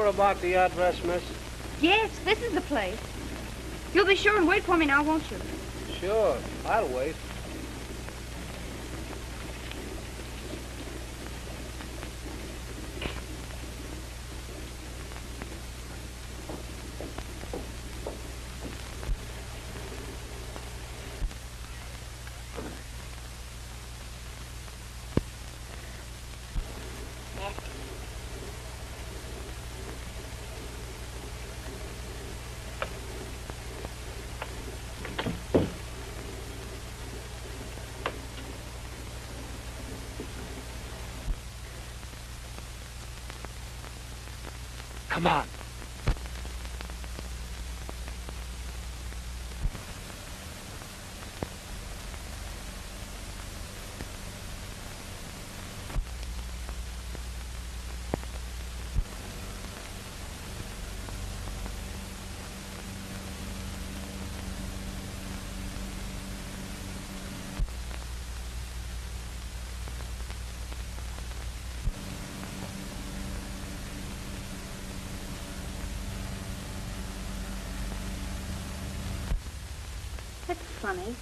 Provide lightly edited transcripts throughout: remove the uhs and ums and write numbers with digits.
About the address, miss? Yes, this is the place. You'll be sure and wait for me now, won't you? Sure, I'll wait. Come on. That's funny.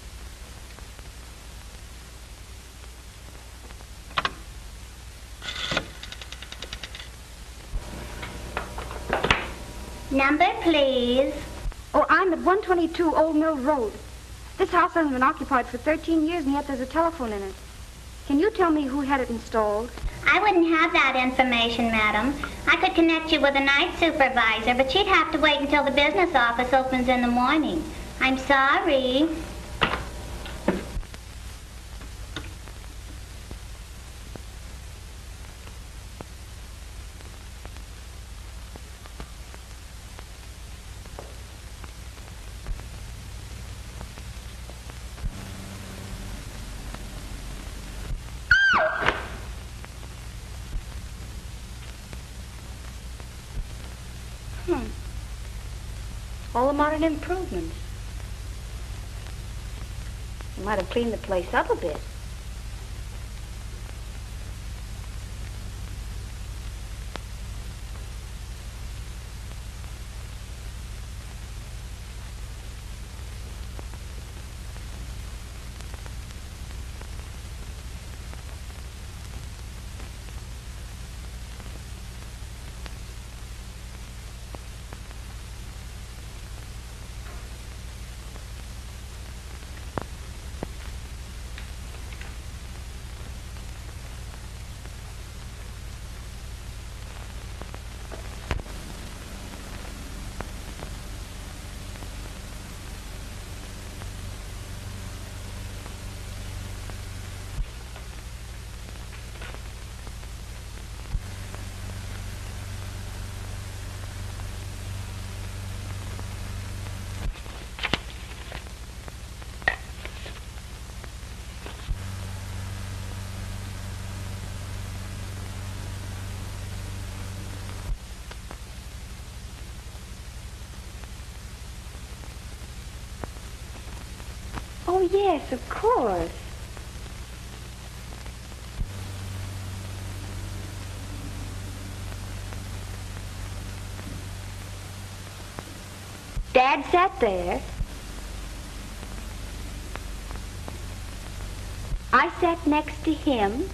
Number, please. Oh, I'm at 122 Old Mill Road. This house hasn't been occupied for 13 years, and yet there's a telephone in it. Can you tell me who had it installed? I wouldn't have that information, madam. I could connect you with a night supervisor, but she'd have to wait until the business office opens in the morning. I'm sorry. All the modern improvements. You might have cleaned the place up a bit. Oh, yes, of course. Dad sat there. I sat next to him.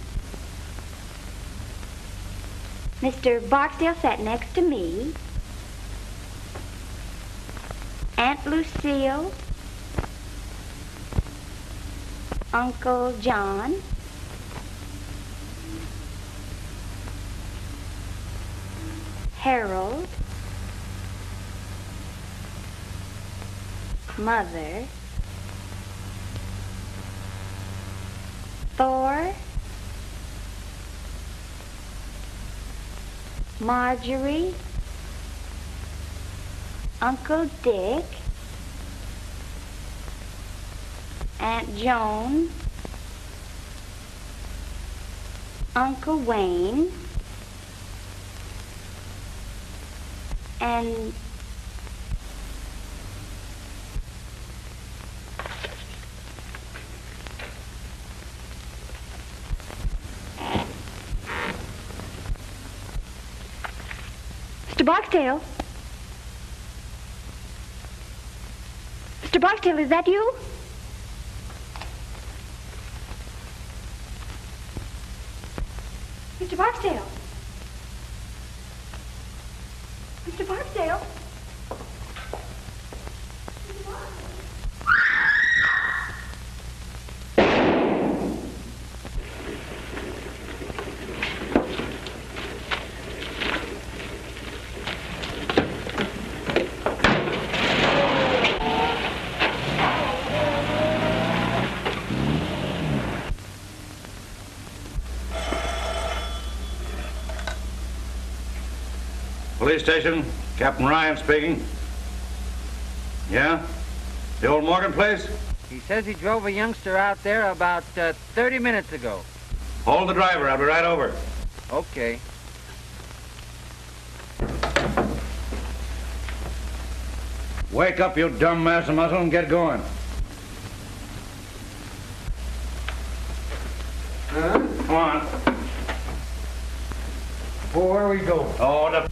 Mr. Barksdale sat next to me. Aunt Lucille. Uncle John. Harold. Mother. Thor. Marjorie. Uncle Dick. Aunt Joan. Uncle Wayne. And Mr. Barksdale? Mr. Barksdale, is that you? Mr. Barksdale? Mr. Barksdale? Police station, Captain Ryan speaking. Yeah? The old Morgan place? He says he drove a youngster out there about 30 minutes ago. Hold the driver, I'll be right over. Okay. Wake up, you dumb mass of muscle, and get going. Huh? Come on. Well, where are we going? Oh, the...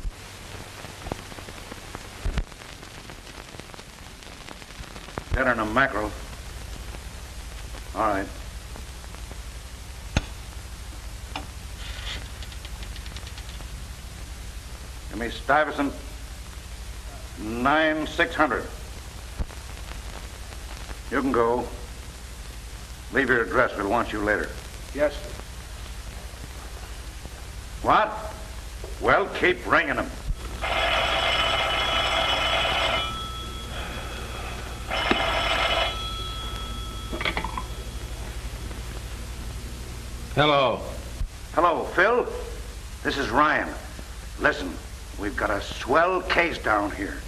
Dinner and a mackerel. All right. Give me Stuyvesant 9,600. You can go. Leave your address. We'll want you later. Yes, sir. What? Well, keep ringing them. Hello. Hello, Phil. This is Ryan. Listen, we've got a swell case down here.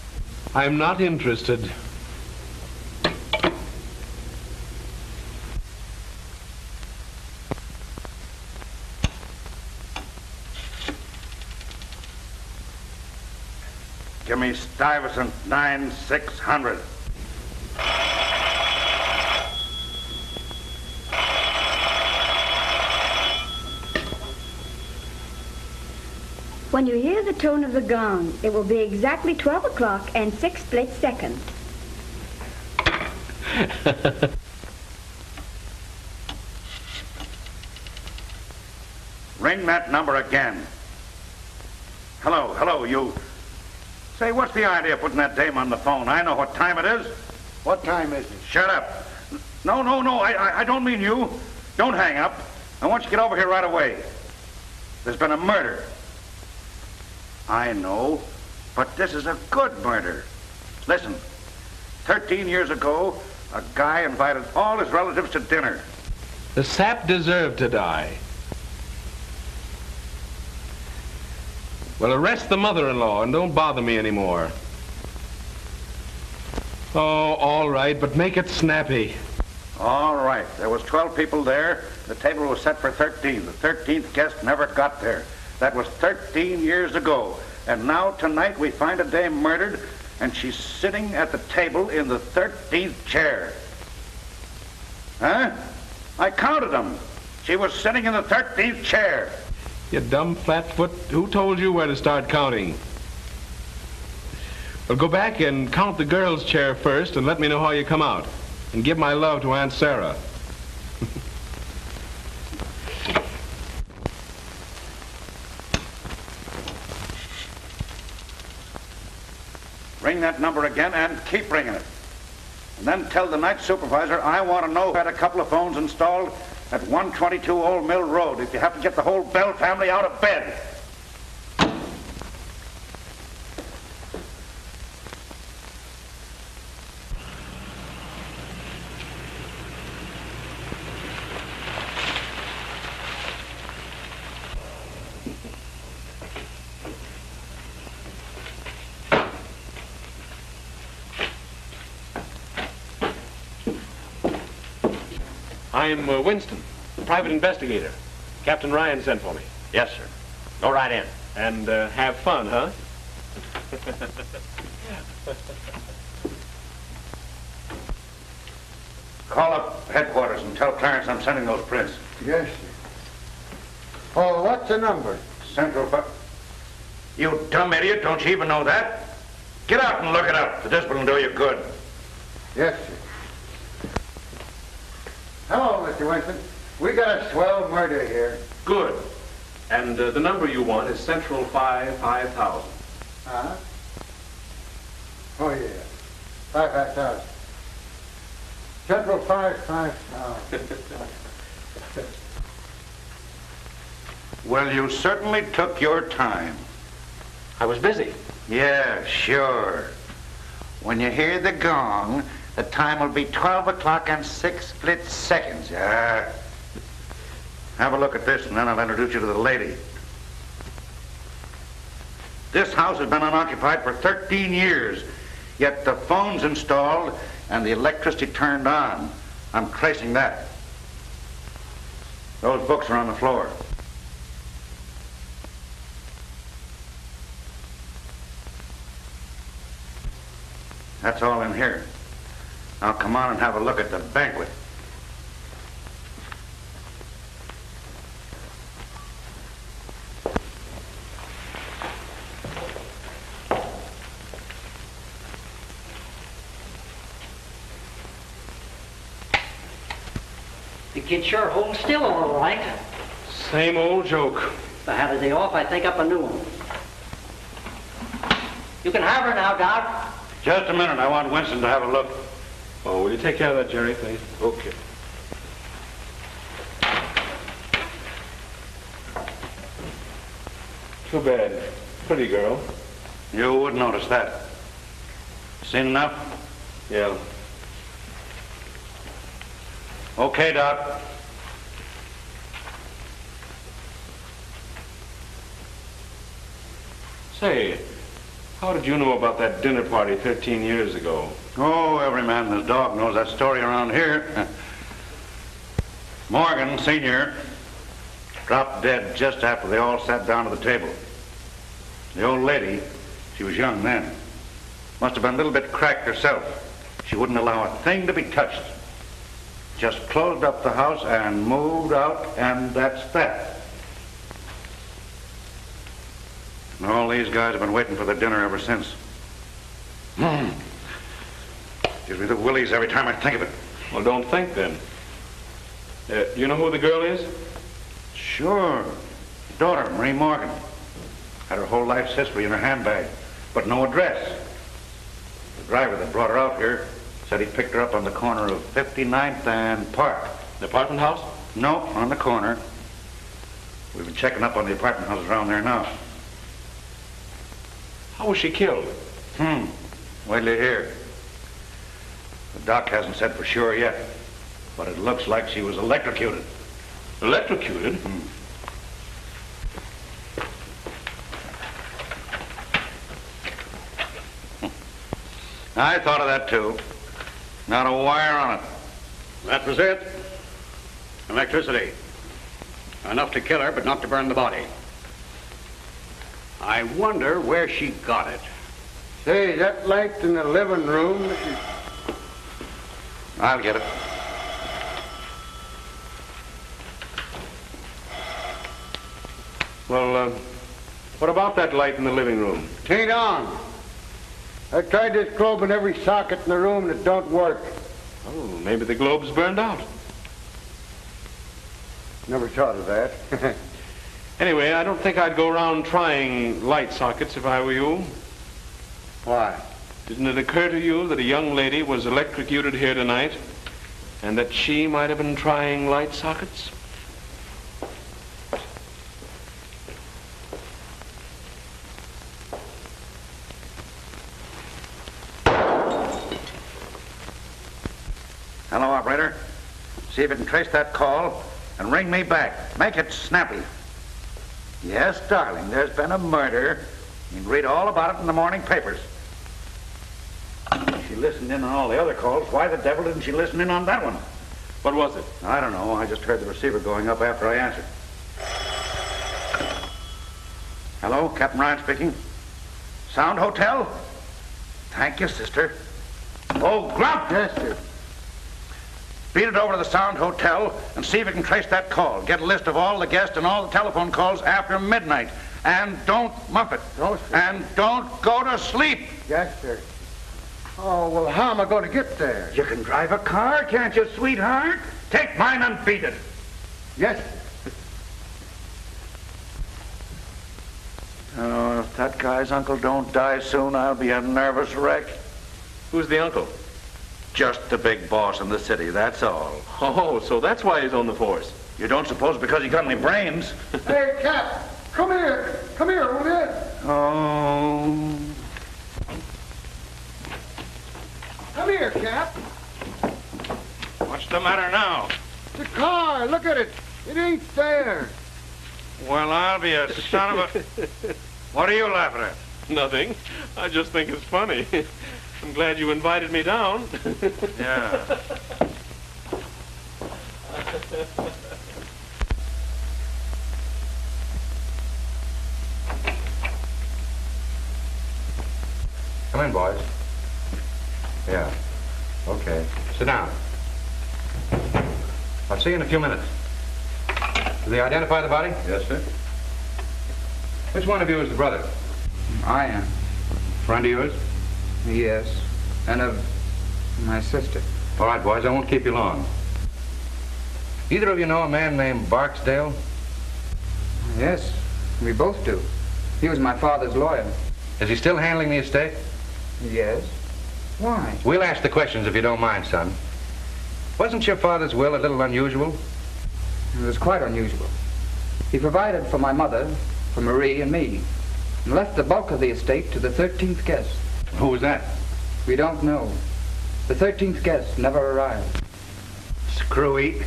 I'm not interested. Give me Stuyvesant 9,600. When you hear the tone of the gong, it will be exactly 12 o'clock and 6 split seconds. Ring that number again. Hello, you. Say, what's the idea of putting that dame on the phone? I know what time it is. What time is it? Shut up. No, I don't mean you. Don't hang up. I want you to get over here right away. There's been a murder. I know, but this is a good murder. Listen, 13 years ago, a guy invited all his relatives to dinner. The sap deserved to die. Well, arrest the mother-in-law and don't bother me anymore. Oh, all right, but make it snappy. All right, there was 12 people there. The table was set for 13. The 13th guest never got there. That was 13 years ago. And now tonight we find a dame murdered, and she's sitting at the table in the 13th chair. Huh? I counted them. She was sitting in the 13th chair. You dumb flatfoot. Who told you where to start counting? Well, go back and count the girl's chair first and let me know how you come out. And give my love to Aunt Sarah. Ring that number again and keep ringing it. And then tell the night supervisor I want to know who had a couple of phones installed at 122 Old Mill Road if you have to get the whole Bell family out of bed. I'm Winston, private investigator. Captain Ryan sent for me. Yes, sir. Go right in. And have fun, huh? Call up headquarters and tell Clarence I'm sending those prints. Yes, sir. Oh, what's the number? Central You dumb idiot, don't you even know that? Get out and look it up. The discipline will do you good. Yes, sir. Hello, Mr. Winston. We got a swell murder here. Good. And the number you want is Central 5000. Uh-huh. Oh, yeah. 5,000. Central 5,000. Well, you certainly took your time. I was busy. Yeah, sure. When you hear the gong, the time will be 12 o'clock and 6 split seconds. Have a look at this, and then I'll introduce you to the lady. This house has been unoccupied for 13 years, yet the phone's installed and the electricity turned on. I'm tracing that. Those books are on the floor. That's all in here. Now come on and have a look at the banquet. The kid sure holds still a little, like. Same old joke. If I had a day off, I'd think up a new one. You can have her now, Doc. Just a minute. I want Winston to have a look. Oh, will you take care of that, Jerry, please? Okay. Too bad. Pretty girl. You would notice that. Seen enough? Yeah. Okay, Doc. Say, how did you know about that dinner party 13 years ago? Oh, every man and his dog knows that story around here. Morgan, Sr., dropped dead just after they all sat down to the table. The old lady, she was young then, must have been a little bit cracked herself. She wouldn't allow a thing to be touched. Just closed up the house and moved out, and that's that. And all these guys have been waiting for the dinner ever since. Gives me the willies every time I think of it. Well, don't think then. You know who the girl is? Sure. Daughter, Marie Morgan. Had her whole life's history in her handbag, but no address. The driver that brought her out here said he picked her up on the corner of 59th and Park. The apartment house? No, on the corner. We've been checking up on the apartment houses around there now. How was she killed? Wait till you hear. The doc hasn't said for sure yet, but it looks like she was electrocuted. Electrocuted? I thought of that too. Not a wire on it. That was it. Electricity. Enough to kill her, but not to burn the body. I wonder where she got it. Say, that light in the living room... I'll get it. Well, what about that light in the living room? Tain't on. I tried this globe in every socket in the room and it don't work. Oh, maybe the globe's burned out. Never thought of that. Anyway, I don't think I'd go around trying light sockets if I were you. Why? Didn't it occur to you that a young lady was electrocuted here tonight and that she might have been trying light sockets? Hello, operator. See if you can trace that call and ring me back. Make it snappy. Yes, darling, there's been a murder. You can read all about it in the morning papers. She listened in on all the other calls. Why the devil didn't she listen in on that one? What was it? I don't know. I just heard the receiver going up after I answered. Hello, Captain Ryan speaking. Sound Hotel? Thank you, sister. Oh, Grump! Yes, sir. Beat it over to the Sound Hotel and see if you can trace that call. Get a list of all the guests and all the telephone calls after midnight. And don't muff it. No, sir. And don't go to sleep. Yes, sir. Oh, well, how am I going to get there? You can drive a car, can't you, sweetheart? Take mine and beat it. Yes, sir. Oh, if that guy's uncle don't die soon, I'll be a nervous wreck. Who's the uncle? Just the big boss in the city, that's all. Oh, so that's why he's on the force. You don't suppose because he got any brains? Hey, Cap, come here. Come here, will you? Oh. Come here, Cap. What's the matter now? The car, look at it. It ain't there. Well, I'll be a son of a... What are you laughing at? Nothing. I just think it's funny. I'm glad you invited me down. Yeah. Come in, boys. Yeah. Okay. Sit down. I'll see you in a few minutes. Did they identify the body? Yes, sir. Which one of you is the brother? I am. Friend of yours? Yes. And of my sister. All right, boys, I won't keep you long. Either of you know a man named Barksdale? Yes, we both do. He was my father's lawyer. Is he still handling the estate? Yes. Why? We'll ask the questions if you don't mind, son. Wasn't your father's will a little unusual? It was quite unusual. He provided for my mother, for Marie and me, and left the bulk of the estate to the 13th Guest. Who was that? We don't know. The 13th Guest never arrived. Screwy.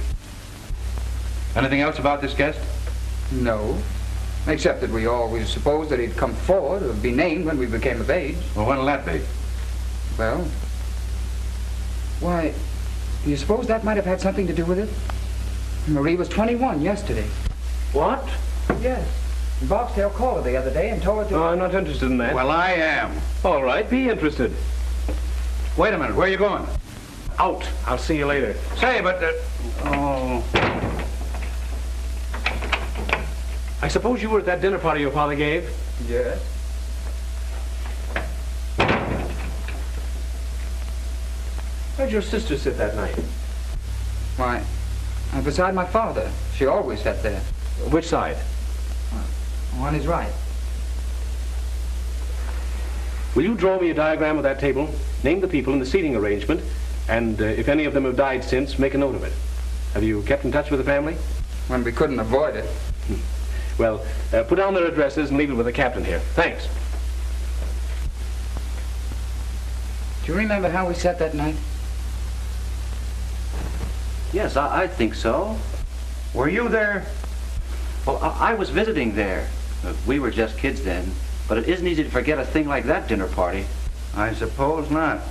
Anything else about this guest? No. Except that we always supposed that he'd come forward or be named when we became of age. Well, when'll that be? Well, why, do you suppose that might have had something to do with it? Marie was 21 yesterday. What? Yes. And Barksdale called her the other day and told her to... Oh, I'm not interested in that. Well, I am. All right, be interested. Wait a minute, where are you going? Out. I'll see you later. Say, but... Oh... I suppose you were at that dinner party your father gave? Yes. Where'd your sister sit that night? Why, beside my father. She always sat there. Which side? On his right. Will you draw me a diagram of that table, name the people in the seating arrangement, and if any of them have died since, make a note of it. Have you kept in touch with the family? When we couldn't avoid it. Well, put down their addresses and leave it with the captain here. Thanks. Do you remember how we sat that night? Yes, I think so. Were you there? Well, I was visiting there. We were just kids then. But it isn't easy to forget a thing like that dinner party. I suppose not.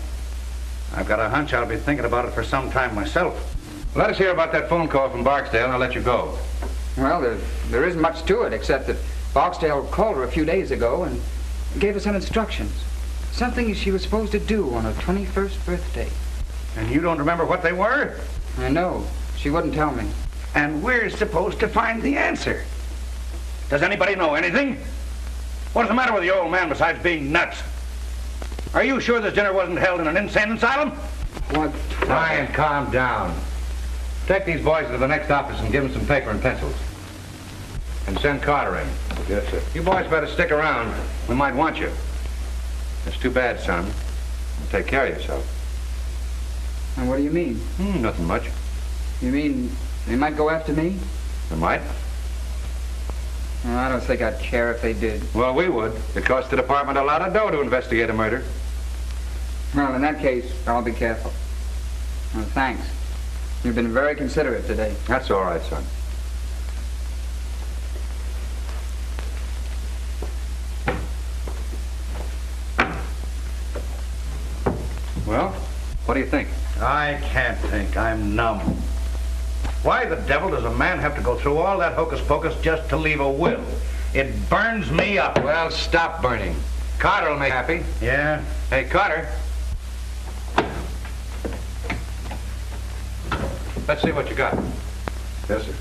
I've got a hunch I'll be thinking about it for some time myself. Let us hear about that phone call from Barksdale, and I'll let you go. Well, there isn't much to it, except that Barksdale called her a few days ago and gave her some instructions. Something she was supposed to do on her 21st birthday. And you don't remember what they were? I know. She wouldn't tell me. And we're supposed to find the answer. Does anybody know anything? What's the matter with the old man besides being nuts? Are you sure this dinner wasn't held in an insane asylum? What? Ryan, calm down. Take these boys to the next office and give them some paper and pencils. And send Carter in. Yes, sir. You boys better stick around. We might want you. It's too bad, son. take care of yourself. And what do you mean? Nothing much. You mean they might go after me? They might. Well, I don't think I'd care if they did. Well, we would. It costs the department a lot of dough to investigate a murder. Well, in that case, I'll be careful. Well, thanks. You've been very considerate today. That's all right, son. Well, what do you think? I can't think. I'm numb. Why the devil does a man have to go through all that hocus pocus just to leave a will? It burns me up. Well, stop burning. Carter will make you happy. Yeah? Hey, Carter. Let's see what you got. Yes, sir.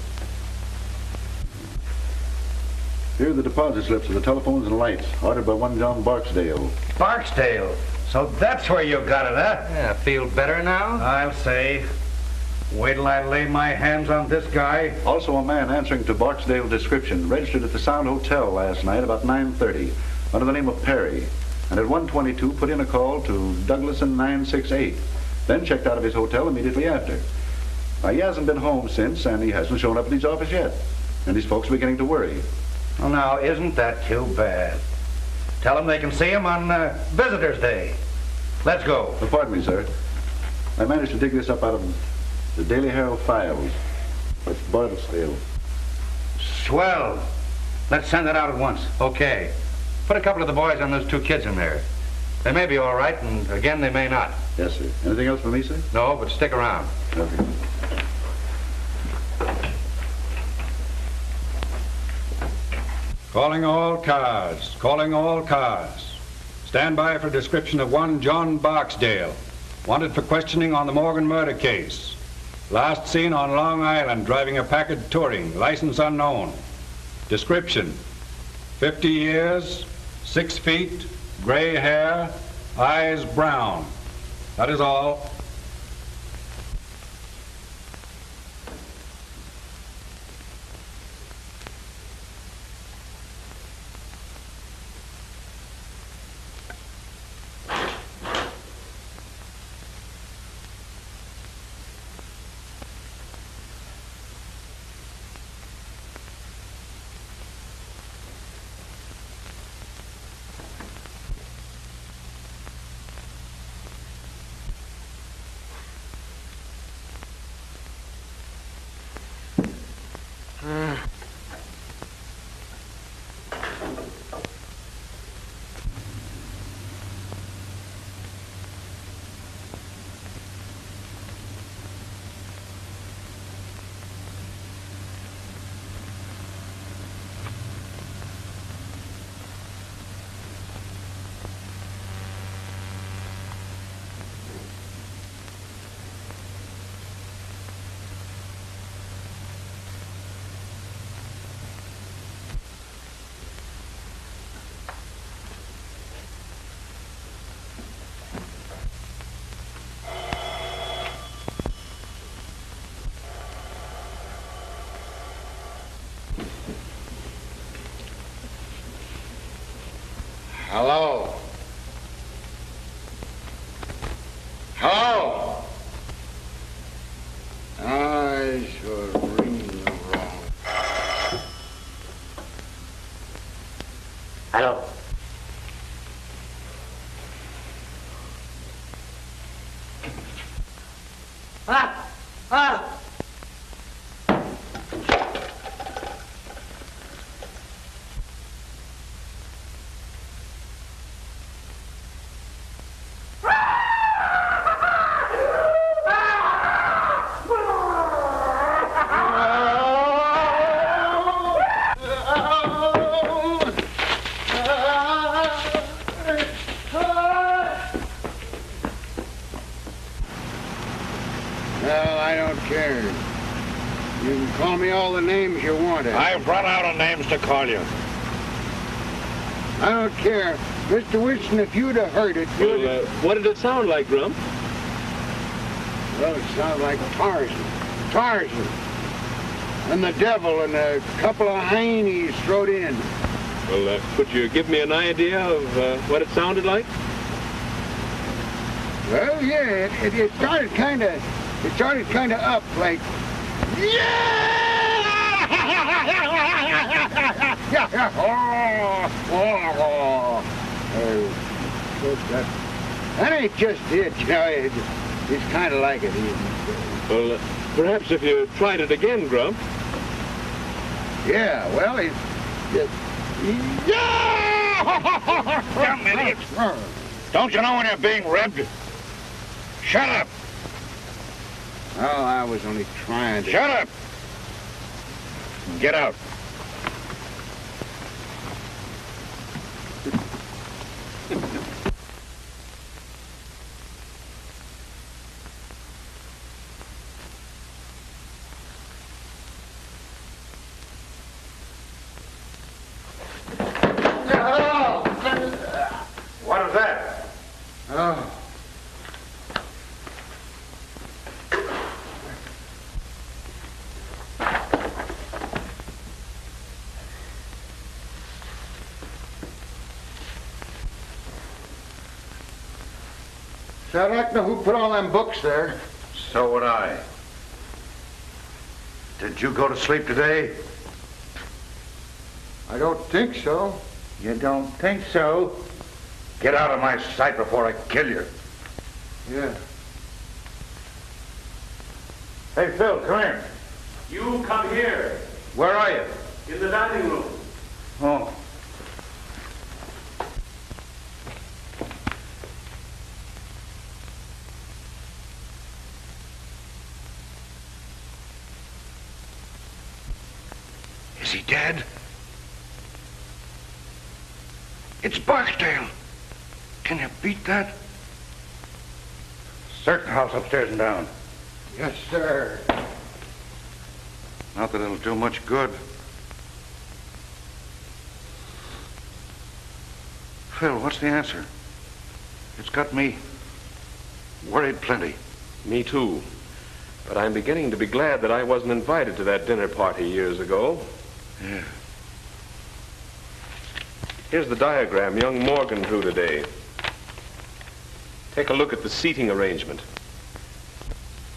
Here are the deposit slips of the telephones and lights, ordered by one John Barksdale. Barksdale? So that's where you got it, huh? Yeah, feel better now? I'll say. Wait till I lay my hands on this guy. Also a man answering to Barksdale's description, registered at the Sound Hotel last night about 9:30, under the name of Perry, and at 1:22 put in a call to Douglason 968, then checked out of his hotel immediately after. Now, he hasn't been home since, and he hasn't shown up at his office yet, and his folks are beginning to worry. Well, now, isn't that too bad? Tell them they can see him on Visitor's Day. Let's go. Pardon me, sir. I managed to dig this up out of the Daily Herald files. It's Barksdale. Swell. Let's send it out at once. Okay. Put a couple of the boys and those two kids in there. They may be all right, and again, they may not. Yes, sir. Anything else for me, sir? No, but stick around. Okay. Calling all cars. Calling all cars. Stand by for description of one John Barksdale, wanted for questioning on the Morgan murder case. Last seen on Long Island driving a Packard Touring, license unknown. Description: 50 years, 6 feet, gray hair, eyes brown. That is all. Hello? Hello? I should ring the wrong. Hello? Ah! Ah! Well, I don't care. You can call me all the names you want. I've run out of names to call you. I don't care. Mr. Wilson, if you'd have heard it, you'd have... What did it sound like, Grump? Well, it sounds like Tarzan. Tarzan. And the devil and a couple of heinies thrown in. Well, could you give me an idea of what it sounded like? Well, yeah, it started kind of up like, that ain't just it, you know. It's kind of like it. Well, perhaps if you tried it again, Grump. Yeah, well, Young idiot. Don't you know when you're being ribbed? Shut up. Oh, I was only trying to... Shut up. Get out. What is that? Oh. So I'd like to know who put all them books there. So would I. Did you go to sleep today? I don't think so. You don't think so? Get out of my sight before I kill you. Yeah. Hey, Phil, come here. You come here. Where are you? In the dining room. Oh. Is he dead? It's Barksdale. Can you beat that? Search the house upstairs and down. Yes, sir. Not that it'll do much good. Phil, what's the answer? It's got me worried plenty. Me too. But I'm beginning to be glad that I wasn't invited to that dinner party years ago. Yeah. Here's the diagram young Morgan drew today. Take a look at the seating arrangement.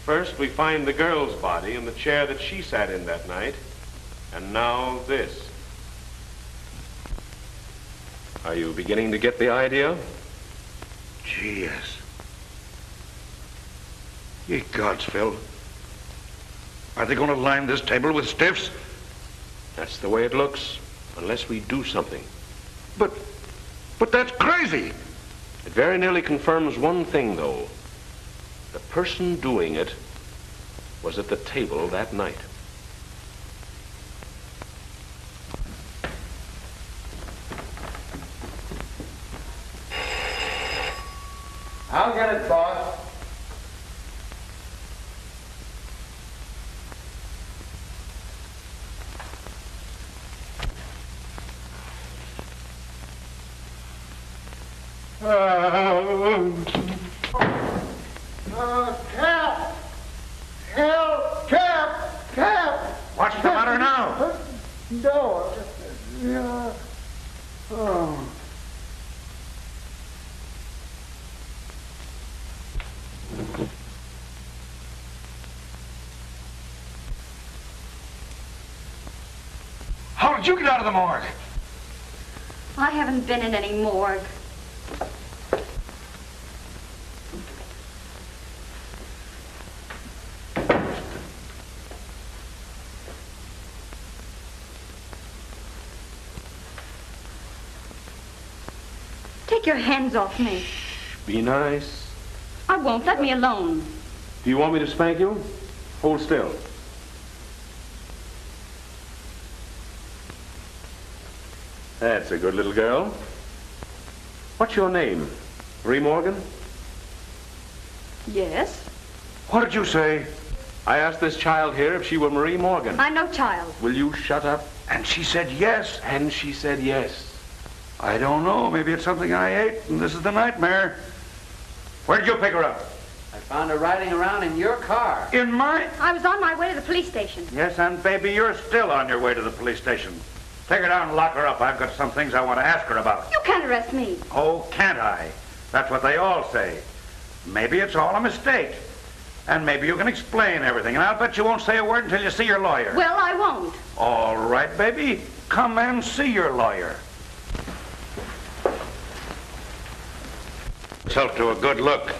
First, we find the girl's body in the chair that she sat in that night. And now this. Are you beginning to get the idea? Gee, yes. Ye gods, Phil. Are they going to line this table with stiffs? That's the way it looks, unless we do something. But that's crazy. It very nearly confirms one thing, though. The person doing it was at the table that night. I'll get it, boss. Cap! Help! Cap! What's the matter now? No. Yeah. Oh. How did you get out of the morgue? I haven't been in any morgue. Take your hands off me. Be nice. I won't. Let me alone. Do you want me to spank you? Hold still. That's a good little girl. What's your name? Marie Morgan? Yes. What did you say? I asked this child here if she were Marie Morgan. I'm no child. Will you shut up? And she said yes. And she said yes. I don't know. Maybe it's something I ate, and this is the nightmare. Where did you pick her up? I found her riding around in your car. In mine? I was on my way to the police station. Yes, and baby, you're still on your way to the police station. Take her down and lock her up. I've got some things I want to ask her about. You can't arrest me. Oh, can't I? That's what they all say. Maybe it's all a mistake. And maybe you can explain everything. And I'll bet you won't say a word until you see your lawyer. Well, I won't. All right, baby. Come and see your lawyer. Yourself to a good look.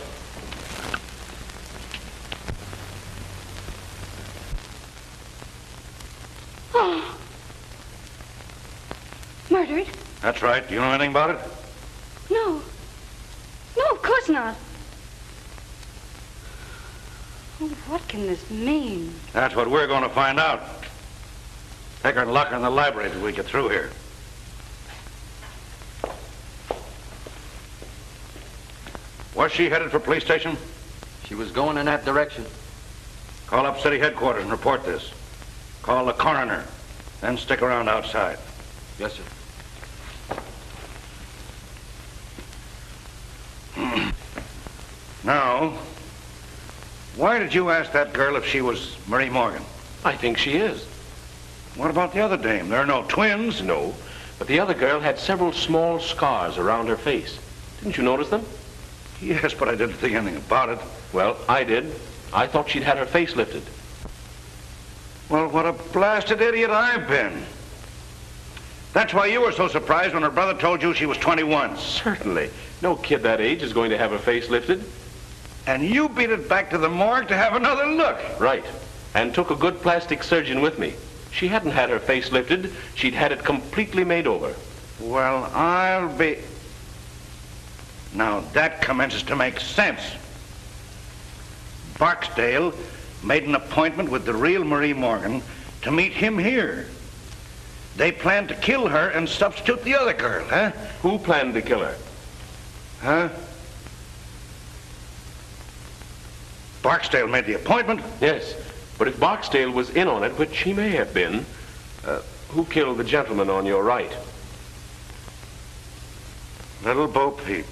Oh. Murdered? That's right. Do you know anything about it? No. No, of course not. Oh, what can this mean? That's what we're going to find out. Take her and lock her in the library till we get through here. Was she headed for police station? She was going in that direction. Call up city headquarters and report this. Call the coroner. Then stick around outside. Yes, sir. Now, why did you ask that girl if she was Marie Morgan? I think she is. What about the other dame? There are no twins. No, but the other girl had several small scars around her face. Didn't you notice them? Yes, but I didn't think anything about it. Well, I did. I thought she'd had her face lifted. Well, what a blasted idiot I've been. That's why you were so surprised when her brother told you she was 21. Certainly. No kid that age is going to have her face lifted. And you beat it back to the morgue to have another look. Right. And took a good plastic surgeon with me. She hadn't had her face lifted. She'd had it completely made over. Well, I'll be... Now, that commences to make sense. Barksdale made an appointment with the real Marie Morgan to meet him here. They planned to kill her and substitute the other girl, huh? Who planned to kill her? Huh? Barksdale made the appointment? Yes, but if Barksdale was in on it, which he may have been, who killed the gentleman on your right? Little Bo Peep.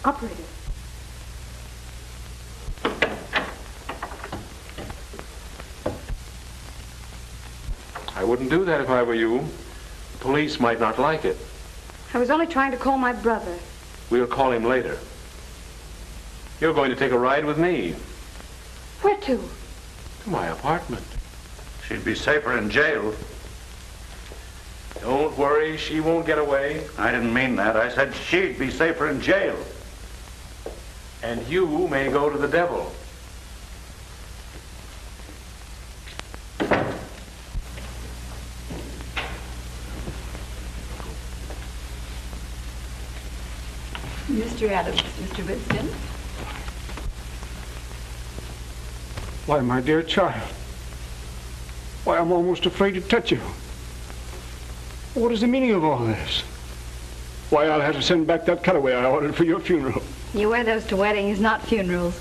Operator. I wouldn't do that if I were you. The police might not like it. I was only trying to call my brother. We'll call him later. You're going to take a ride with me. Where to? To my apartment. She'd be safer in jail. Don't worry, she won't get away. I didn't mean that. I said she'd be safer in jail. And you may go to the devil. Mr. Adams, Mr. Winston. Why, my dear child. Why, I'm almost afraid to touch you. What is the meaning of all this? Why, I'll have to send back that cutaway I ordered for your funeral. You wear those to weddings, not funerals.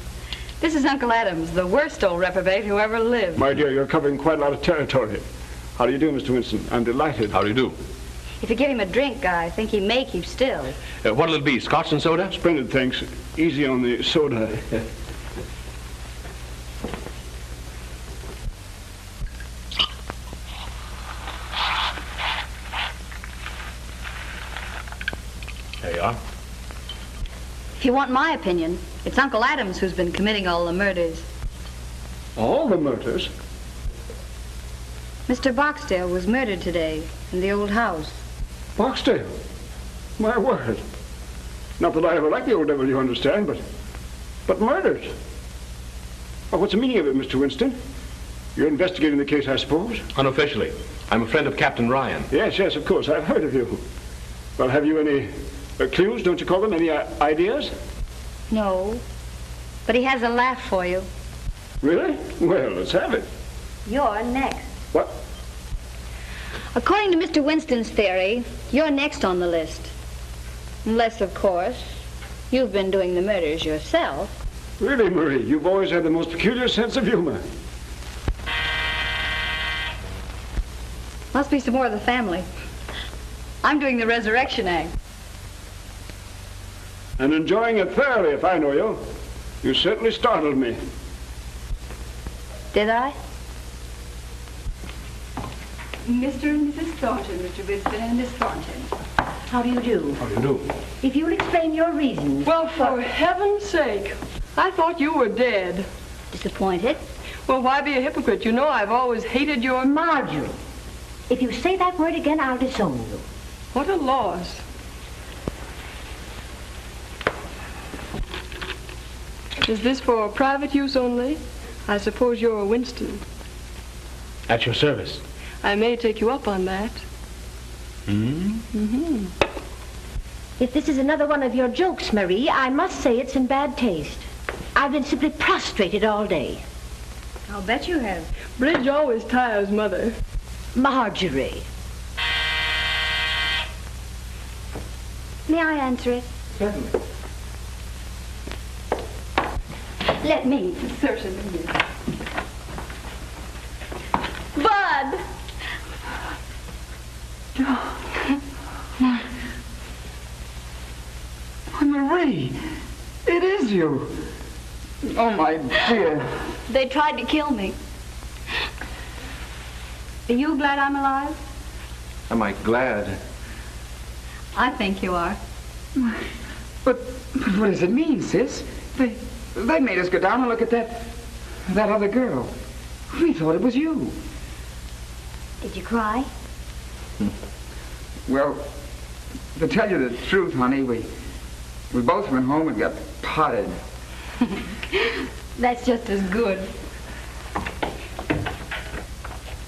This is Uncle Adams, the worst old reprobate who ever lived. My dear, you're covering quite a lot of territory. How do you do, Mr. Winston? I'm delighted. How do you do? If you give him a drink, I think he may keep still. What'll it be, scotch and soda? Splendid, thanks. Easy on the soda. There you are. If you want my opinion, it's Uncle Adams who's been committing all the murders. All the murders? Mr. Barksdale was murdered today in the old house. Barksdale? My word. Not that I ever liked the old devil, you understand, but murdered. Well, what's the meaning of it, Mr. Winston? You're investigating the case, I suppose? Unofficially. I'm a friend of Captain Ryan. Yes, of course. I've heard of you. Well, have you any clues, don't you call them? Any ideas? No, but he has a laugh for you. Really? Well, let's have it. You're next. What? According to Mr. Winston's theory, you're next on the list. Unless, of course, you've been doing the murders yourself. Really, Marie, you've always had the most peculiar sense of humor. Must be some more of the family. I'm doing the resurrection act. And enjoying it thoroughly, if I know you. You certainly startled me. Did I? Mr. and Mrs. Thornton, Mr. Winston and Miss Thornton. How do you do? How do you do? If you'll explain your reasons. Well, for heaven's sake. I thought you were dead. Disappointed? Well, why be a hypocrite? You know I've always hated your... Marjorie. If you say that word again, I'll disown you. What a loss. Is this for private use only? I suppose you're a Winston. At your service. I may take you up on that. Mm-hmm. If this is another one of your jokes, Marie, I must say it's in bad taste. I've been simply prostrated all day. I'll bet you have. Bridge always tires Mother. Marjorie. May I answer it? Certainly. Let me. Certainly. Bud! Marie, it is you. Oh, my dear. They tried to kill me. Are you glad I'm alive? Am I glad? I think you are. But what does it mean, sis? They made us go down and look at that other girl. We thought it was you. Did you cry? Well, to tell you the truth, honey, we both went home and got potted. That's just as good.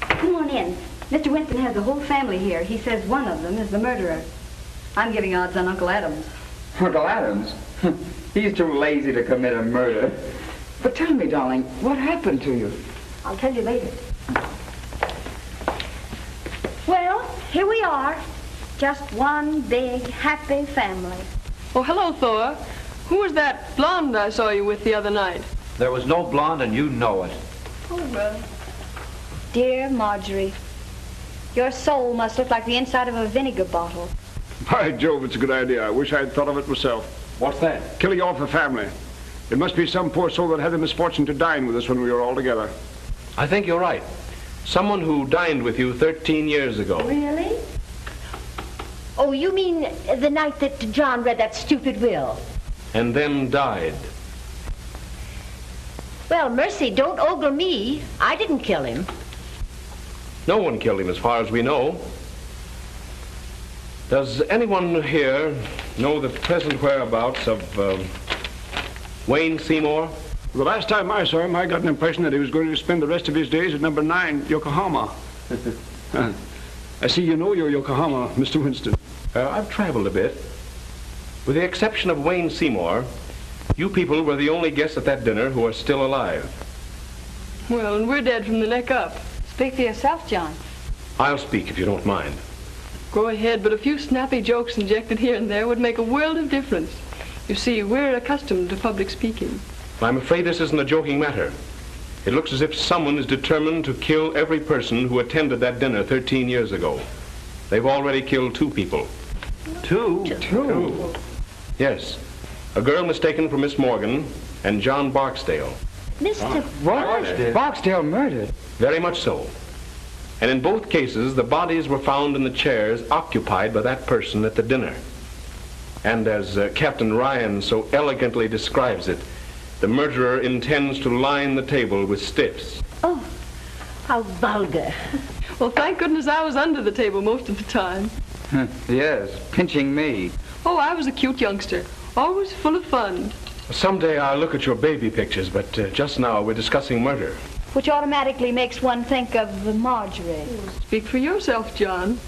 Come on in. Mr. Winston has the whole family here. He says one of them is the murderer. I'm giving odds on Uncle Adams. Uncle Adams? He's too lazy to commit a murder. But tell me, darling, what happened to you? I'll tell you later. Well, here we are. Just one big, happy family. Oh, hello, Thor. Who was that blonde I saw you with the other night? There was no blonde, and you know it. Oh, well. Dear Marjorie, your soul must look like the inside of a vinegar bottle. By Jove, it's a good idea. I wish I had thought of it myself. What's that? Killing off a family. It must be some poor soul that had the misfortune to dine with us when we were all together. I think you're right. Someone who dined with you 13 years ago. Really? Oh, you mean the night that John read that stupid will? And then died. Well, mercy, don't ogle me. I didn't kill him. No one killed him as far as we know. Does anyone here know the present whereabouts of Wayne Seymour? The last time I saw him, I got an impression that he was going to spend the rest of his days at number 9, Yokohama. I see you know your Yokohama, Mr. Winston. I've traveled a bit. With the exception of Wayne Seymour, you people were the only guests at that dinner who are still alive. Well, and we're dead from the neck up. Speak for yourself, John. I'll speak if you don't mind. Go ahead, but a few snappy jokes injected here and there would make a world of difference. You see, we're accustomed to public speaking. I'm afraid this isn't a joking matter. It looks as if someone is determined to kill every person who attended that dinner 13 years ago. They've already killed 2 people. Two? Yes. A girl mistaken for Miss Morgan and John Barksdale. Mr. What? Barksdale murdered? Very much so. And in both cases, the bodies were found in the chairs occupied by that person at the dinner. And as Captain Ryan so elegantly describes it, the murderer intends to line the table with stiffs. Oh, how vulgar. Well, thank goodness I was under the table most of the time. Yes, pinching me. Oh, I was a cute youngster, always full of fun. Someday I'll look at your baby pictures, but just now we're discussing murder. Which automatically makes one think of Marjorie. Speak for yourself, John.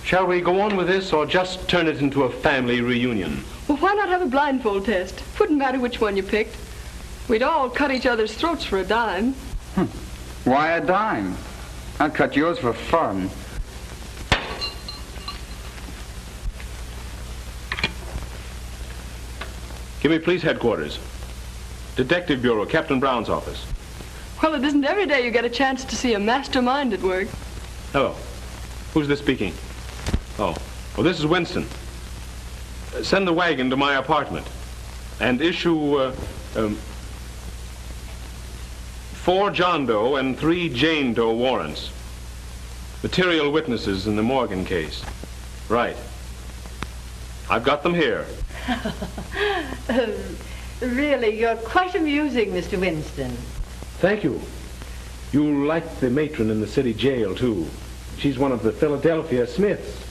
Shall we go on with this or just turn it into a family reunion? Well, why not have a blindfold test? Wouldn't matter which one you picked. We'd all cut each other's throats for a dime. Why a dime? I'd cut yours for fun. Give me police headquarters. Detective Bureau, Captain Brown's office. Well, it isn't every day you get a chance to see a mastermind at work. Hello. Who's this speaking? Oh, well, this is Winston. Send the wagon to my apartment and issue 4 John Doe and 3 Jane Doe warrants. Material witnesses in the Morgan case. Right. I've got them here. Really, you're quite amusing, Mr. Winston. Thank you. You'll like the matron in the city jail, too. She's one of the Philadelphia Smiths.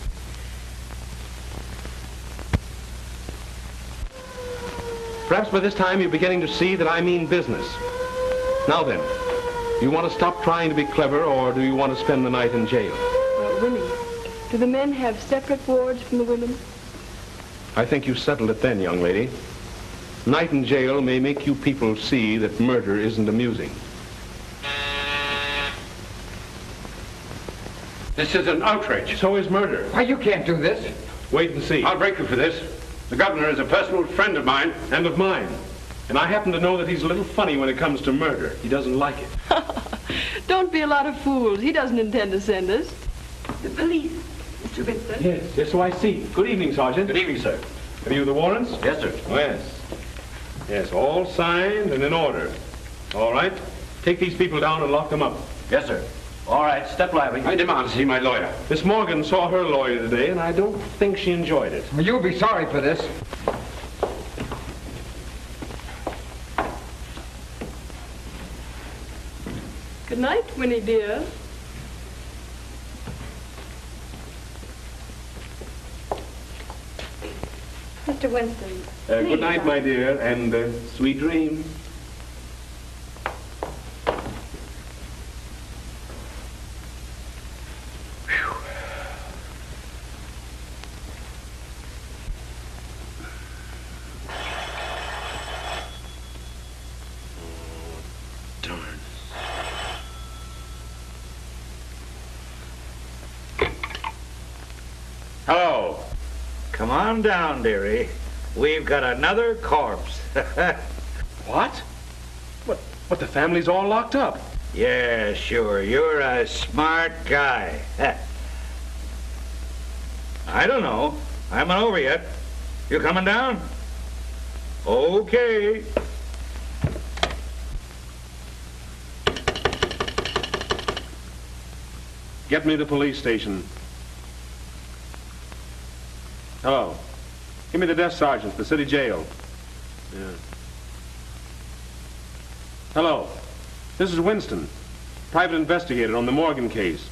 Perhaps by this time you're beginning to see that I mean business. Now then, you want to stop trying to be clever, or do you want to spend the night in jail? Well, Winnie, do the men have separate wards from the women? I think you settled it then, young lady. Night in jail may make you people see that murder isn't amusing. This is an outrage. So is murder. Why, you can't do this. Wait and see. I'll break you for this. The governor is a personal friend of mine. And of mine. And I happen to know that he's a little funny when it comes to murder. He doesn't like it. Don't be a lot of fools. He doesn't intend to send us. The police, Mr. Winston. Yes, so I see. Good evening, Sergeant. Good evening, sir. Have you the warrants? Yes, sir. Oh, yes. Yes, all signed and in order. All right. Take these people down and lock them up. Yes, sir. All right, step lively. I demand to see my lawyer. Miss Morgan saw her lawyer today, and I don't think she enjoyed it. Well, you'll be sorry for this. Good night, Winnie dear. Mr. Winston. Good night, my dear, and sweet dreams. Hello. Come on down, dearie. We've got another corpse. What? But the family's all locked up. Yeah, sure. You're a smart guy. I don't know. I haven't over yet. You coming down? Okay. Get me to the police station. Hello. Give me the desk sergeant, the city jail. Yeah. Hello. This is Winston, private investigator on the Morgan case.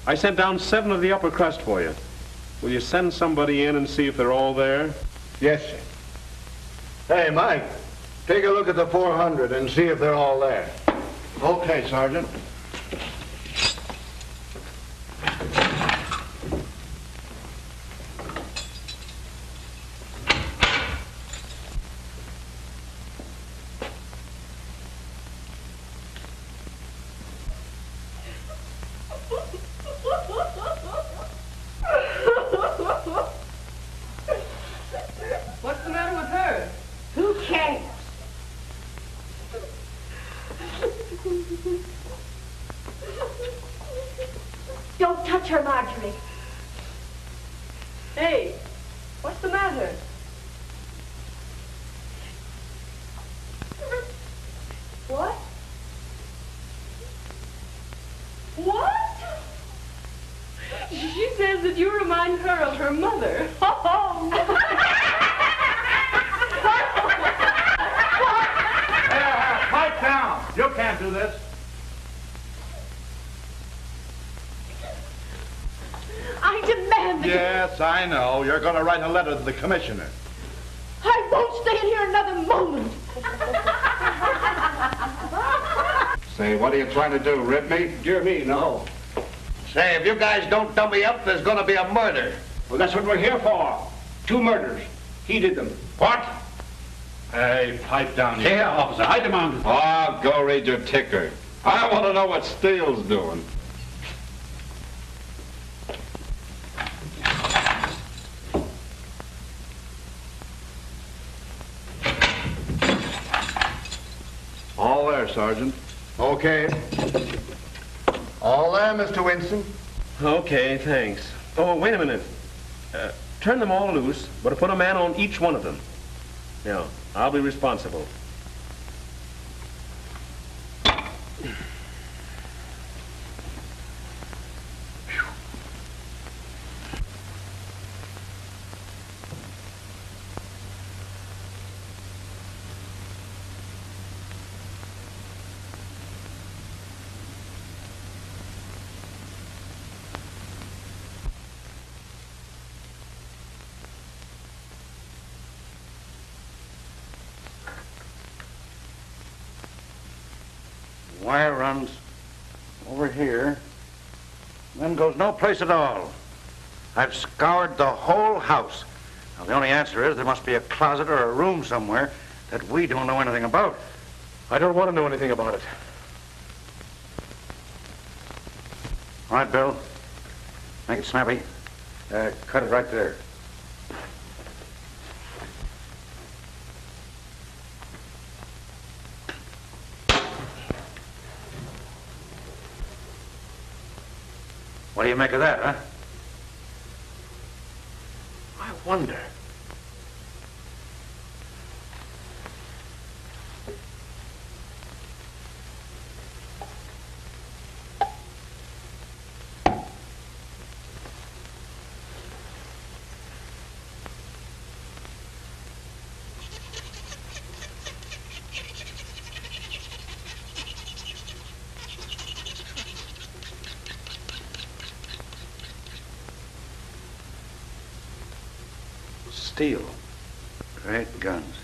I sent down 7 of the upper crust for you. Will you send somebody in and see if they're all there? Yes, sir. Hey, Mike, take a look at the 400 and see if they're all there. Okay, Sergeant. What's the matter with her? Who cares? Don't touch her, Marjorie. Hey, what's the matter? What? What? She says that you remind her of her mother. Pipe down. You can't do this. I demand that Yes, I know. You're going to write a letter to the commissioner. I won't stay in here another moment. Say, what are you trying to do, rip me? Dear me, no. Say, if you guys don't dump me up, there's going to be a murder. Well, that's what we're here for. 2 murders. He did them. What? Hey, pipe down here. Yeah, officer, I demand it. Oh, go read your ticker. I want to know what Steele's doing. All there, Sergeant. Okay. All there, Mr. Winston. Okay, thanks. Oh, wait a minute. Turn them all loose, but put a man on each one of them. Now, I'll be responsible. Wire runs over here, then goes no place at all. I've scoured the whole house. Now, the only answer is there must be a closet or a room somewhere that we don't know anything about. I don't want to know anything about it. All right, Bill. Make it snappy. Cut it right there. What do you make of that, huh? I wonder. Steel. Great guns.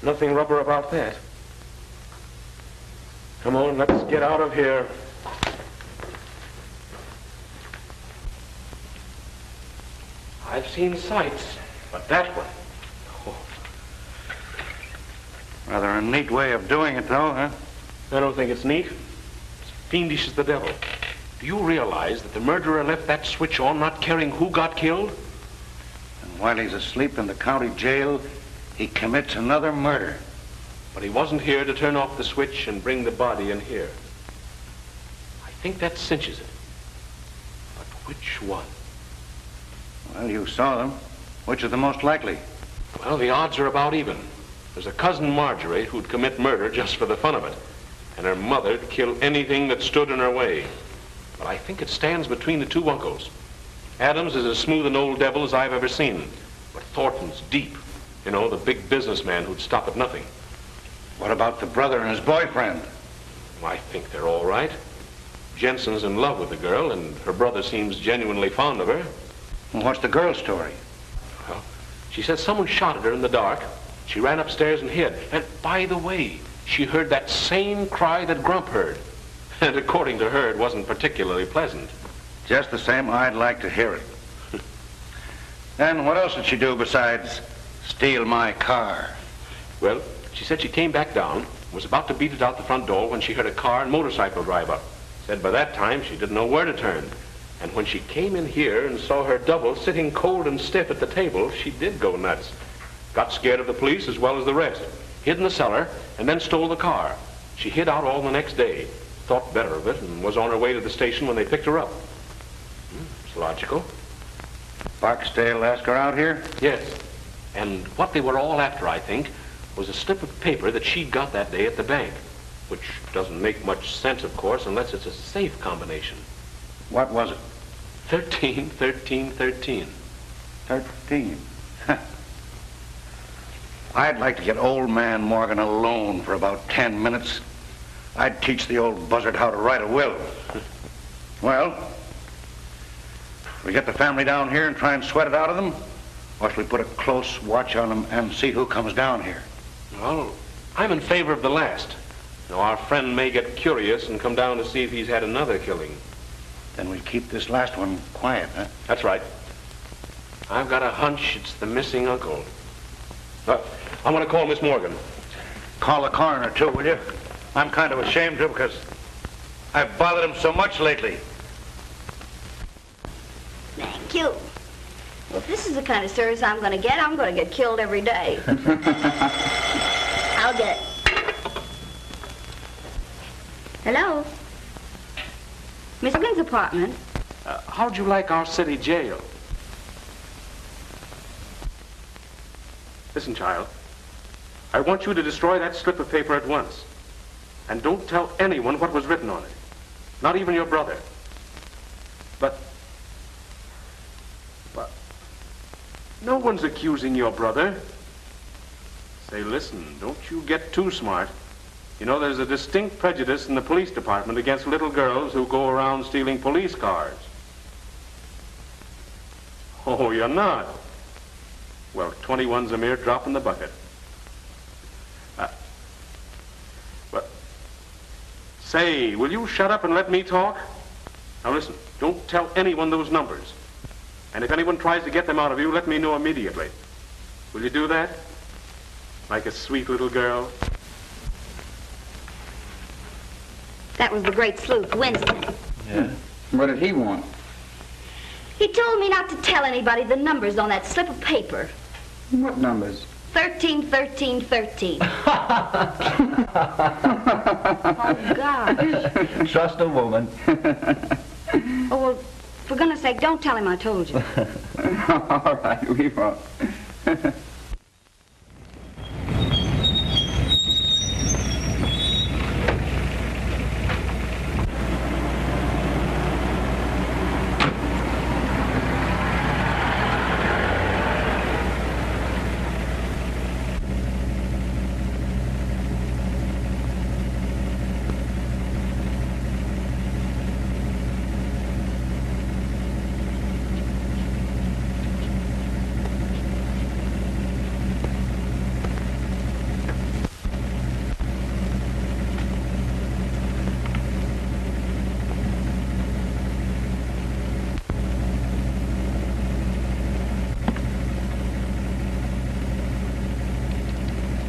Nothing rubber about that. Come on, let's get out of here. I've seen sights, but that one. Oh. Rather a neat way of doing it, though, huh? I don't think it's neat. It's fiendish as the devil. Do you realize that the murderer left that switch on not caring who got killed? While he's asleep in the county jail, he commits another murder. But he wasn't here to turn off the switch and bring the body in here. I think that cinches it. But which one? Well, you saw them. Which is the most likely? Well, the odds are about even. There's a cousin Marjorie who'd commit murder just for the fun of it. And her mother'd kill anything that stood in her way. But I think it stands between the two uncles. Adams is as smooth an old devil as I've ever seen. But Thornton's deep. You know, the big businessman who'd stop at nothing. What about the brother and his boyfriend? I think they're all right. Jensen's in love with the girl, and her brother seems genuinely fond of her. Well, what's the girl's story? Well, she says someone shot at her in the dark. She ran upstairs and hid. And by the way, she heard that same cry that Grump heard. And according to her, it wasn't particularly pleasant. Just the same, I'd like to hear it. And what else did she do besides steal my car? Well, she said she came back down, was about to beat it out the front door when she heard a car and motorcycle drive up. Said by that time she didn't know where to turn. And when she came in here and saw her double sitting cold and stiff at the table, she did go nuts. Got scared of the police as well as the rest. Hid in the cellar and then stole the car. She hid out all the next day. Thought better of it and was on her way to the station when they picked her up. It's logical. Barksdale asked her out here? Yes. And what they were all after, I think, was a slip of paper that she'd got that day at the bank. Which doesn't make much sense, of course, unless it's a safe combination. What was it? 13, 13, 13. 13. I'd like to get old man Morgan alone for about 10 minutes. I'd teach the old buzzard how to write a will. Well, we get the family down here and try and sweat it out of them, or shall we put a close watch on them and see who comes down here? Well, I'm in favor of the last. Now, our friend may get curious and come down to see if he's had another killing. Then we keep this last one quiet, huh? That's right. I've got a hunch it's the missing uncle. I'm going to call Miss Morgan. Call the coroner, too, will you? I'm kind of ashamed to because I've bothered him so much lately. Thank you. Well, if this is the kind of service I'm going to get killed every day. I'll get it. Hello? Miss Morgan's apartment. How'd you like our city jail? Listen, child. I want you to destroy that slip of paper at once. And don't tell anyone what was written on it. Not even your brother. But no one's accusing your brother. Say, listen, don't you get too smart. You know, there's a distinct prejudice in the police department against little girls who go around stealing police cars. Oh, you're not? Well, 21's a mere drop in the bucket. But, say, will you shut up and let me talk? Now listen, don't tell anyone those numbers. And if anyone tries to get them out of you, let me know immediately. Will you do that? Like a sweet little girl? That was the great sleuth, Winston. Yeah? What did he want? He told me not to tell anybody the numbers on that slip of paper. What numbers? 13, 13, 13. Oh, gosh. Trust a woman. Oh, well, for goodness sake, don't tell him I told you. All right, we won't.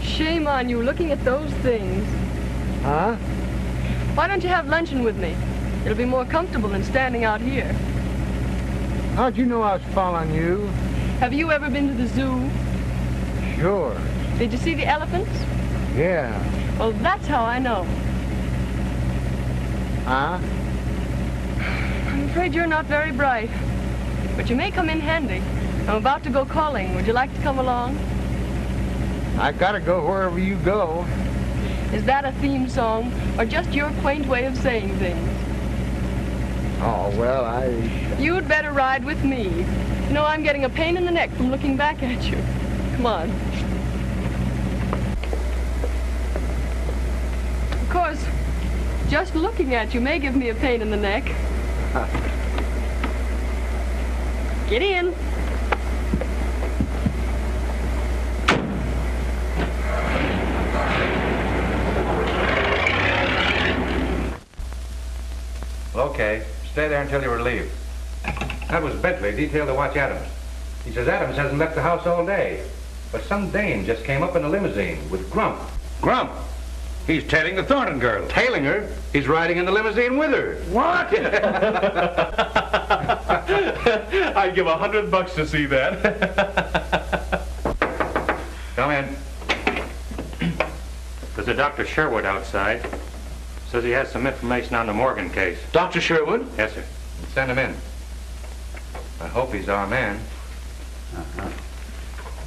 Shame on you, looking at those things. Huh? Why don't you have luncheon with me? It'll be more comfortable than standing out here. How'd you know I was following you? Have you ever been to the zoo? Sure. Did you see the elephants? Yeah. Well, that's how I know. Huh? I'm afraid you're not very bright, but you may come in handy. I'm about to go calling. Would you like to come along? I gotta go wherever you go. Is that a theme song, or just your quaint way of saying things? Oh, well, You'd better ride with me. You know, I'm getting a pain in the neck from looking back at you. Come on. Of course, just looking at you may give me a pain in the neck. Get in. Okay, stay there until you're relieved. That was Bentley, detailed to watch Adams. He says Adams hasn't left the house all day. But some dame just came up in a limousine with Grump. Grump? He's tailing the Thornton girl. Tailing her? He's riding in the limousine with her. What? I'd give $100 to see that. Come in. There's a Dr. Sherwood outside. Says he has some information on the Morgan case. Dr. Sherwood? Yes, sir. Send him in. I hope he's our man.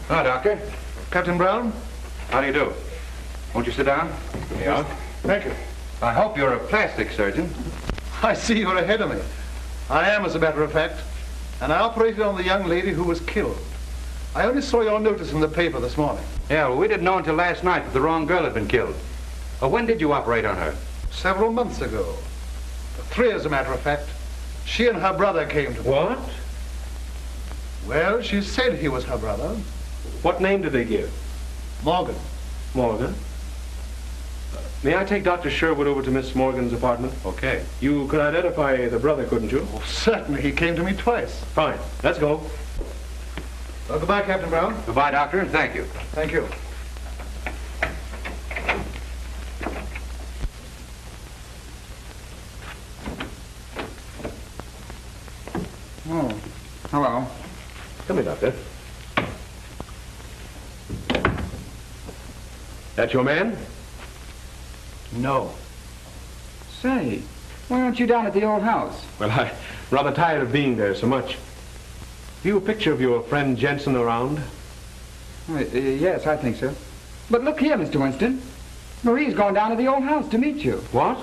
Oh, Doctor. Captain Brown? How do you do? Won't you sit down? Yeah. Thank you. I hope you're a plastic surgeon. I see you're ahead of me. I am, as a matter of fact. And I operated on the young lady who was killed. I only saw your notice in the paper this morning. Yeah, well, we didn't know until last night that the wrong girl had been killed. When did you operate on her? Several months ago. 3, as a matter of fact. She and her brother came to me. What? Well, she said he was her brother. What name did they give? Morgan. Morgan? May I take Dr. Sherwood over to Miss Morgan's apartment? Okay. You could identify the brother, couldn't you? Oh, certainly. He came to me twice. Fine. Let's go. Well, goodbye, Captain Brown. Goodbye, Doctor, and thank you. Thank you. Oh, hello. Come here, Doctor. That your man? No. Say, why aren't you down at the old house? Well, I'm rather tired of being there so much. Have you a picture of your friend Jensen around? Yes, I think so. But look here, Mr. Winston. Marie's gone down to the old house to meet you. What?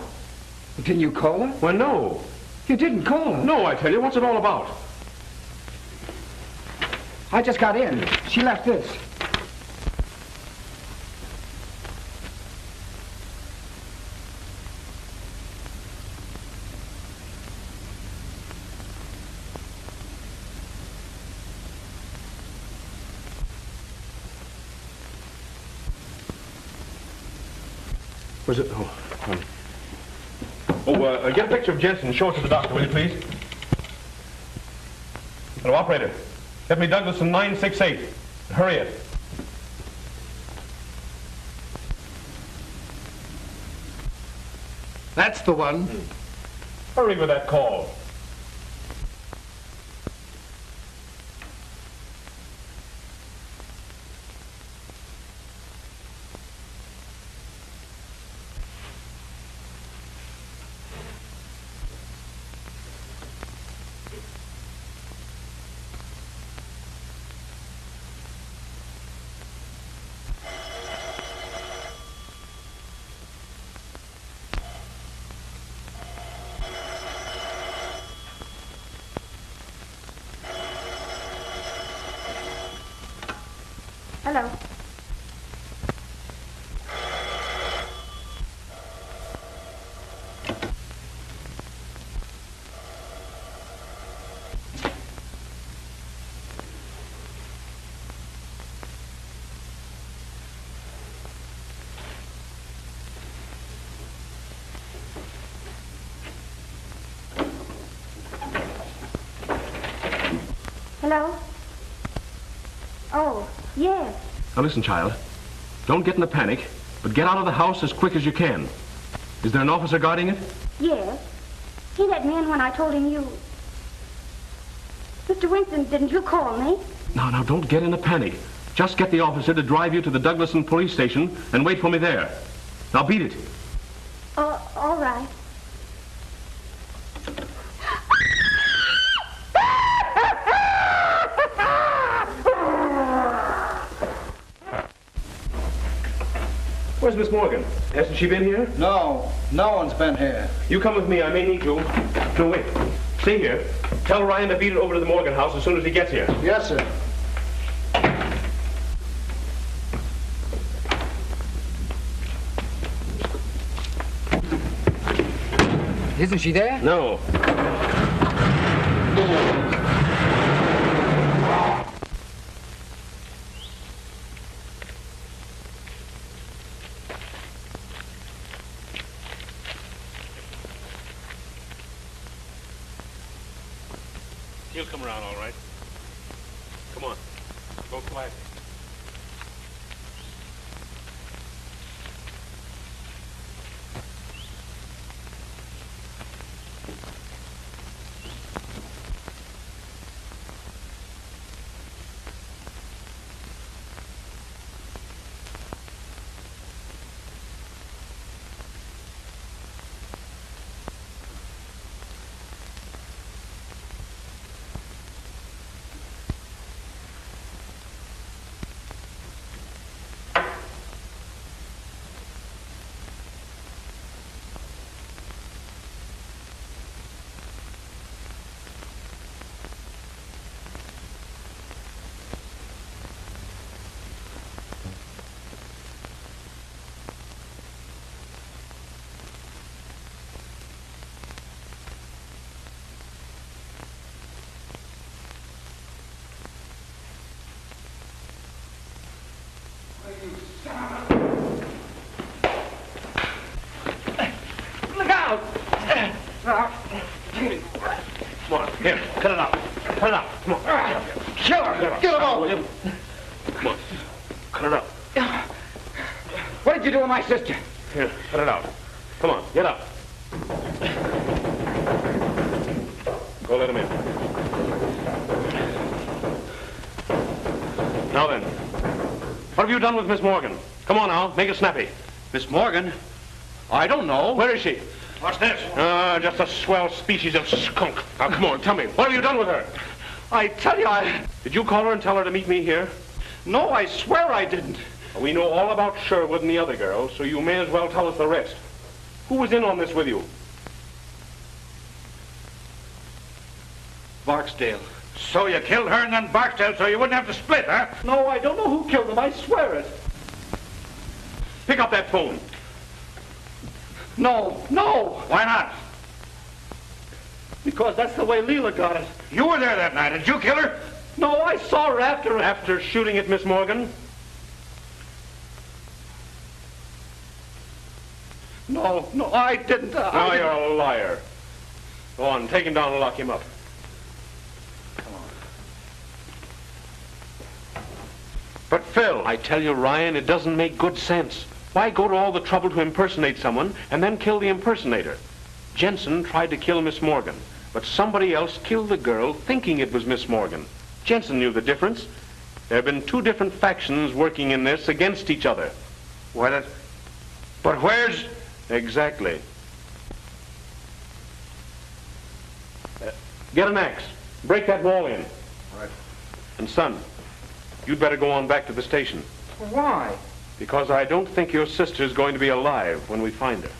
Didn't you call her? Well, no. You didn't call her? No, I tell you. What's it all about? I just got in. She left this. Was it? Get a picture of Jensen and show it to the doctor, will you, please? Hello, operator. Get me Douglas in 968. Hurry it. That's the one. Hurry with that call. Hello. Hello? Oh, yes. Now listen, child. Don't get in a panic, but get out of the house as quick as you can. Is there an officer guarding it? Yes. He let me in when I told him you... Mr. Winston, didn't you call me? Now, don't get in a panic. Just get the officer to drive you to the Douglaston police station and wait for me there. Now beat it. All right. Where's Miss Morgan? Hasn't she been here? No one's been here. You come with me. I may need you. No, wait. Stay here. Tell Ryan to beat it over to the Morgan house as soon as he gets here. Yes, sir. Isn't she there? No. He'll come around all right. Come on. Go quietly. Look out! Come on, here, cut it out. Cut it out. Come on. Kill her! Get him off! Come on. Cut it out. What did you do with my sister? Here, cut it out. Come on, get up. Go let him in. Now then, what have you done with Miss Morgan? Come on now, make it snappy. Miss Morgan? I don't know. Where is she? What's this? Just a swell species of skunk. Now, come on, tell me. What have you done with her? I tell you, Did you call her and tell her to meet me here? No, I swear I didn't. We know all about Sherwood and the other girls, so you may as well tell us the rest. Who was in on this with you? Barksdale. So you killed her and then Barksdale so you wouldn't have to split, huh? No, I don't know who killed them. I swear it. Pick up that phone. No. Why not? Because that's the way Leela got it. You were there that night. Did you kill her? No, I saw her after... After shooting at Miss Morgan? No, I didn't. Now you're a liar. Go on, take him down and lock him up. But Phil... I tell you, Ryan, it doesn't make good sense. Why go to all the trouble to impersonate someone and then kill the impersonator? Jensen tried to kill Miss Morgan, but somebody else killed the girl thinking it was Miss Morgan. Jensen knew the difference. There have been two different factions working in this against each other. But where's... Exactly. Get an axe. Break that wall in. All right. And son, you'd better go on back to the station. Why? Because I don't think your sister's going to be alive when we find her.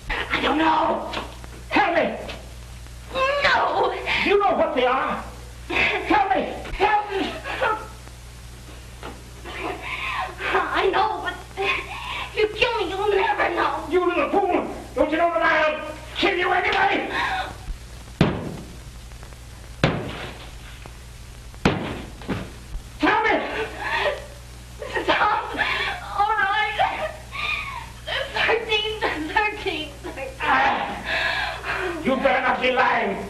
I don't know. Help me! No! You know what they are. Help me! Help me! I know, but if you kill me, you'll never know. You little fool! Don't you know that I'll kill you anyway? Tell me! Stop! All right. 13. You better not be lying.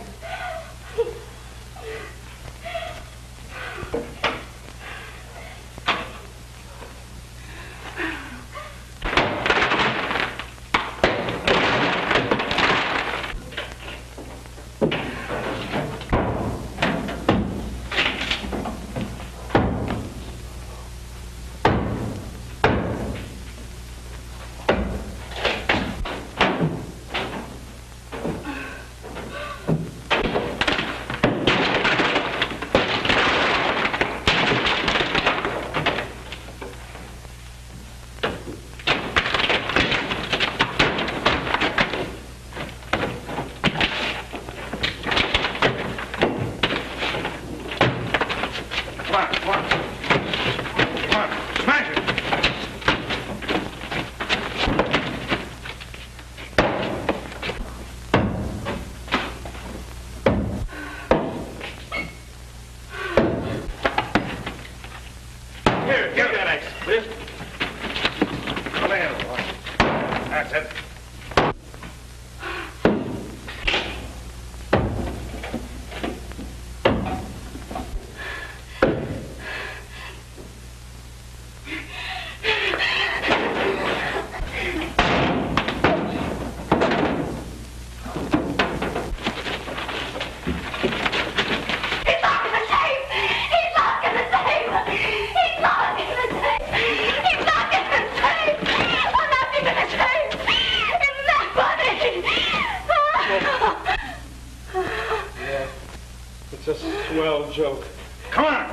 It's a swell joke. Come on.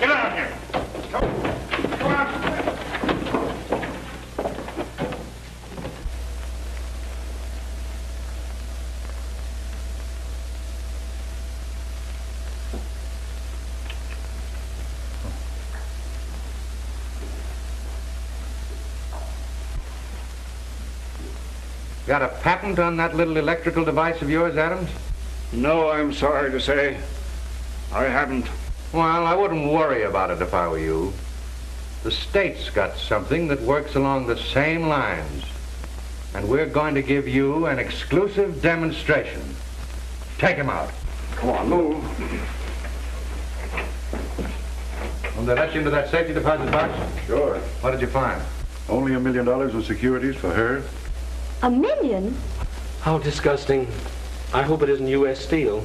Get out here. Come on. Got a patent on that little electrical device of yours, Adams? No, I'm sorry to say. I haven't. Well, I wouldn't worry about it if I were you. The state's got something that works along the same lines. And we're going to give you an exclusive demonstration. Take him out. Come on, move. Will they let you into that safety deposit box? Sure. What did you find? Only $1 million in securities for her. $1 million? How disgusting. I hope it isn't U.S. Steel.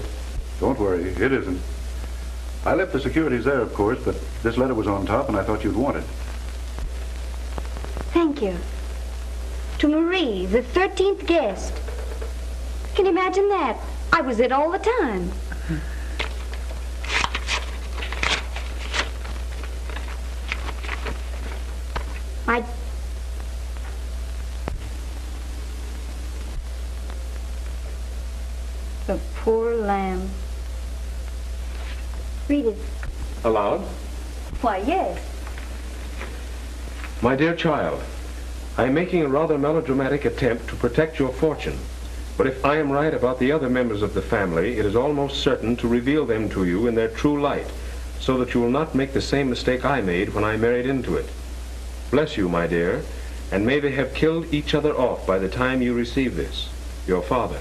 Don't worry, it isn't. I left the securities there, of course, but this letter was on top, and I thought you'd want it. Thank you. To Marie, the 13th guest. Can you imagine that? I was it all the time. The poor lamb. Read it. Aloud? Why, yes. My dear child, I am making a rather melodramatic attempt to protect your fortune. But if I am right about the other members of the family, it is almost certain to reveal them to you in their true light, so that you will not make the same mistake I made when I married into it. Bless you, my dear, and may they have killed each other off by the time you receive this. Your father.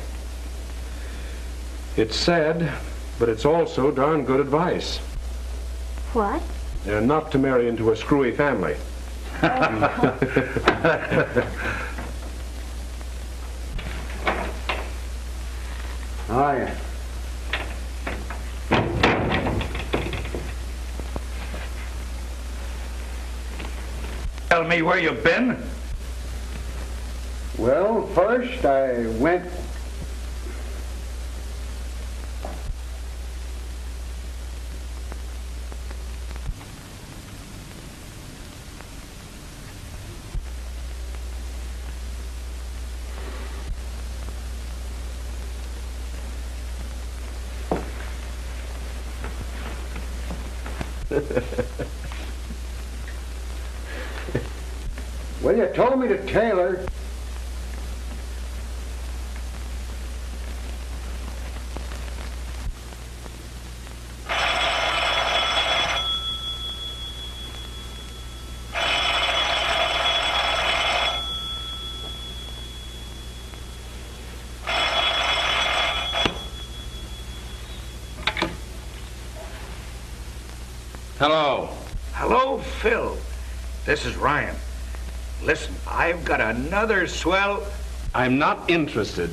It's sad, but it's also darn good advice. What? Not to marry into a screwy family. Oh, yeah. Tell me where you've been? Well, first I went... Well, you told me to tailor. Hello. Hello, Phil. This is Ryan. Listen, I've got another swell... I'm not interested.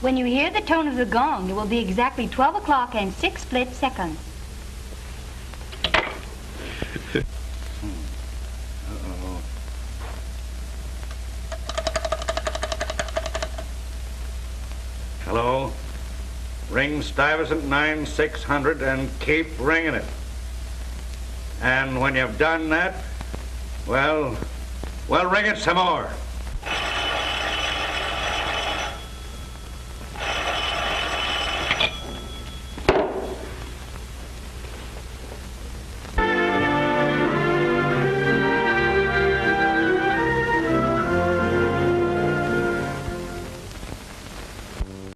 When you hear the tone of the gong, it will be exactly 12 o'clock and 6 split seconds. Uh-oh. Hello? Ring Stuyvesant 9600 and keep ringing it. And when you've done that, well, ring it some more.